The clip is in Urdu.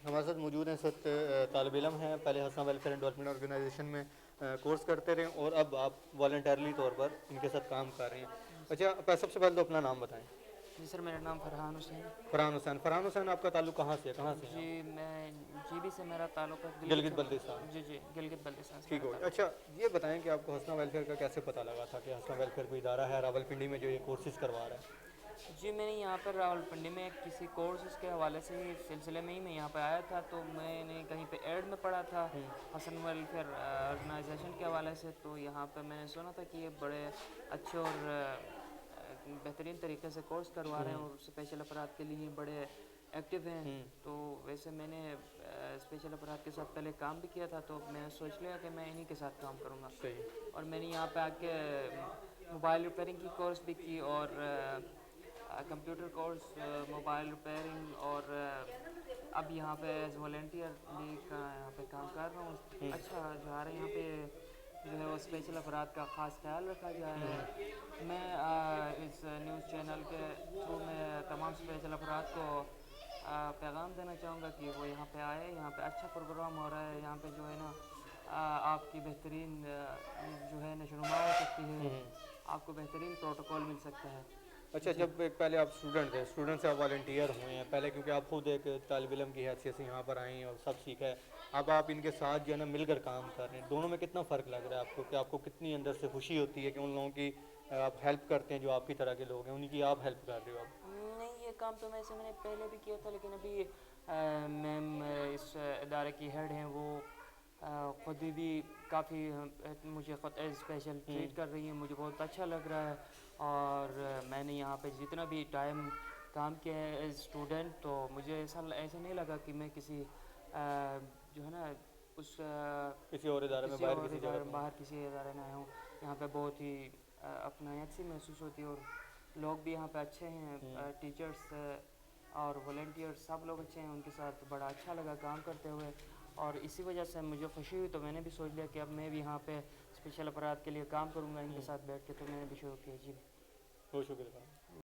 ہمارے ساتھ موجود ہیں اس وقت طالب علم ہیں، پہلے ہسنا ویلفیئر اینڈ ڈیولپمنٹ آرگنائزیشن میں کورس کرتے رہے اور اب آپ والنٹرلی طور پر ان کے ساتھ کام کر رہے ہیں. اچھا، سب سے پہلے تو اپنا نام بتائیں. جی سر، میرا نام فرحان حسین. فرحان حسین، آپ کا تعلق کہاں سے ہے؟ کہاں سے ہیں جی آپ؟ میں جی بی سے میرا تعلق ہے، گلگت گلگت سے. بلتستان. جی جی گلگت بلتستان سے ٹھیک میرا ہو گیا. تعلق ہے. اچھا یہ بتائیں کہ آپ کو ہسنا ویلفیئر کا کیسے پتہ لگا تھا کہ ہسنا ویلفیئر کوئی ادارہ ہے راولپنڈی میں جو یہ کورسز کروا رہا ہے؟ جی میں نے یہاں پر راولپنڈی میں کسی کورسز کے حوالے سے ہی سلسلے میں ہی میں یہاں پہ آیا تھا، تو میں نے کہیں پہ ایڈ میں پڑھا تھا حسن ویلفیئر آرگنائزیشن کے حوالے سے. تو یہاں پہ میں نے سنا تھا کہ یہ بڑے اچھے اور بہترین طریقے سے کورس کروا رہے ہیں اور اسپیشل افراد کے لیے بڑے ایکٹیو ہیں. تو ویسے میں نے اسپیشل افراد کے ساتھ پہلے کام بھی کیا تھا، تو میں نے سوچ لیا کہ میں انہی کے ساتھ کام کروں گا. صحیح. اور میں نے یہاں پہ آ کے موبائل ریپیئرنگ کی کورس بھی کی اور کمپیوٹر کورس موبائل ریپیئرنگ، اور اب یہاں پہ ایز والنٹیئر بھی یہاں پہ کام کر رہا ہوں. اچھا جا رہے ہیں یہاں پہ جو ہے وہ اسپیشل افراد کا خاص خیال رکھا جا رہا ہے. میں اس نیوز چینل کے تھرو میں تمام اسپیشل افراد کو پیغام دینا چاہوں گا کہ وہ یہاں پہ آئے. یہاں پہ اچھا پروگرام ہو رہا ہے. یہاں پہ جو ہے نا آپ کی بہترین جو ہے نشوونما ہو سکتی ہے، آپ کو بہترین پروٹوکول مل سکتا ہے. اچھا، جی جب ایک پہلے آپ اسٹوڈنٹ تھے، اسٹوڈنٹ سے آپ والنٹیئر ہوئے ہیں پہلے، کیونکہ آپ خود ایک طالب علم کی حیثیت سے یہاں پر آئے ہیں اور سب سیکھا ہے. اب آپ ان کے ساتھ جو ہے نا مل کر کام کر رہے ہیں، دونوں میں کتنا فرق لگ رہا ہے آپ کو؟ کہ آپ کو کتنی اندر سے خوشی ہوتی ہے کہ ان لوگوں کی آپ ہیلپ کرتے ہیں جو آپ کی طرح کے لوگ ہیں، انہیں کی آپ ہیلپ کر رہے ہو اب؟ نہیں، یہ کام تو میں نے پہلے بھی کیا تھا، لیکن ابھی میم اس ادارے کی ہیڈ ہیں، وہ خود بھی کافی مجھے خود اسپیشل ٹریٹ کر رہی ہیں. مجھے بہت اچھا لگ رہا ہے. اور میں نے یہاں پہ جتنا بھی ٹائم کام کیا ہے ایز اسٹوڈنٹ، تو مجھے ایسا نہیں لگا کہ میں کسی جو ہے نا اس کسی اور ادارے میں، کسی باہر اور کسی جگہ ادارے پہ ہیں؟ باہر کسی ادارے میں آیا ہوں. یہاں پہ بہت ہی اپنائیت سی محسوس ہوتی ہے، اور لوگ بھی یہاں پہ اچھے ہیں. ٹیچرس اور والنٹیئرس سب لوگ اچھے ہیں. ان کے ساتھ بڑا اچھا لگا کام کرتے ہوئے، اور اسی وجہ سے مجھے خوشی ہوئی. تو میں نے بھی سوچ لیا کہ اب میں بھی یہاں پہ اسپیشل افراد کے لیے کام کروں گا ان کے ساتھ بیٹھ کے. تو میں نے بھی شروع کیا. جی بہت شکریہ.